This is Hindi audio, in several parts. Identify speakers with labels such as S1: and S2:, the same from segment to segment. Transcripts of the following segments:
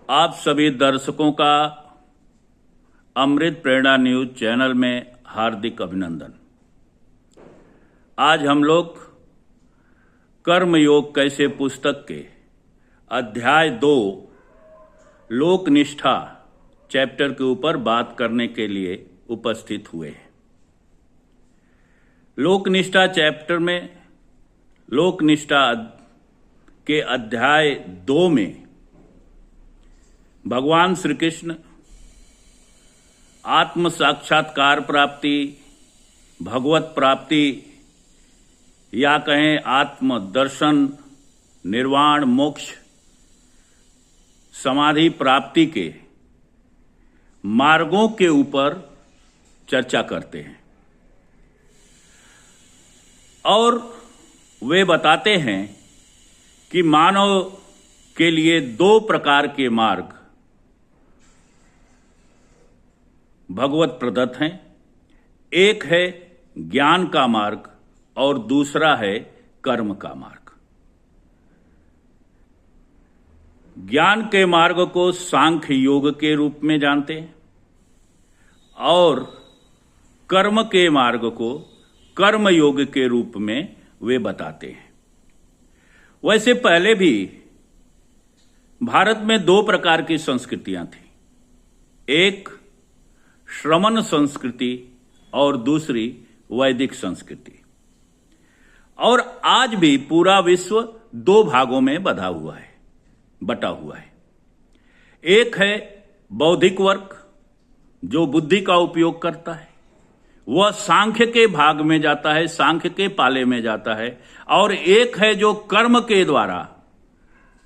S1: आप सभी दर्शकों का अमृत प्रेरणा न्यूज चैनल में हार्दिक अभिनंदन। आज हम लोग कर्म योग कैसे पुस्तक के अध्याय 2 लोक निष्ठा चैप्टर के ऊपर बात करने के लिए उपस्थित हुए हैं। लोक निष्ठा चैप्टर में लोक निष्ठा के अध्याय 2 में भगवान श्री कृष्ण आत्म साक्षात्कार प्राप्ति, भगवत प्राप्ति या कहें आत्म दर्शन, निर्वाण, मोक्ष, समाधि प्राप्ति के मार्गों के ऊपर चर्चा करते हैं और वे बताते हैं कि मानव के लिए 2 प्रकार के मार्ग भगवत प्रदत्त हैं। एक है ज्ञान का मार्ग और दूसरा है कर्म का मार्ग। ज्ञान के मार्ग को सांख्य योग के रूप में जानते हैं और कर्म के मार्ग को कर्म योग के रूप में वे बताते हैं। वैसे पहले भी भारत में 2 प्रकार की संस्कृतियां थी, एक श्रमण संस्कृति और दूसरी वैदिक संस्कृति। और आज भी पूरा विश्व 2 भागों में बटा हुआ है। एक है बौद्धिक वर्ग जो बुद्धि का उपयोग करता है, वह सांख्य के भाग में जाता है, सांख्य के पाले में जाता है। और एक है जो कर्म के द्वारा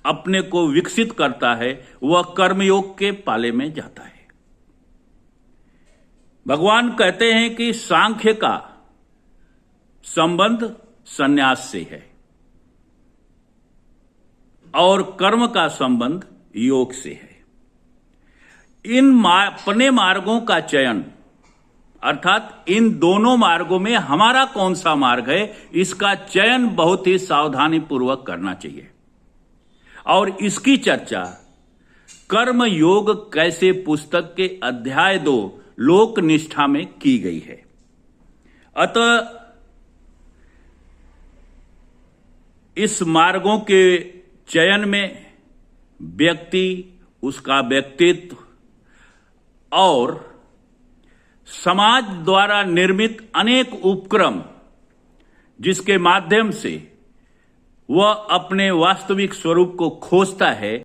S1: अपने को विकसित करता है, वह कर्मयोग के पाले में जाता है। भगवान कहते हैं कि सांख्य का संबंध संन्यास से है और कर्म का संबंध योग से है। अपने मार्गों का चयन अर्थात इन दोनों मार्गों में हमारा कौन सा मार्ग है, इसका चयन बहुत ही सावधानी पूर्वक करना चाहिए। और इसकी चर्चा कर्म योग कैसे पुस्तक के अध्याय 2 लोक निष्ठा में की गई है। अतः इस मार्गों के चयन में व्यक्ति, उसका व्यक्तित्व और समाज द्वारा निर्मित अनेक उपक्रम जिसके माध्यम से वह अपने वास्तविक स्वरूप को खोजता है,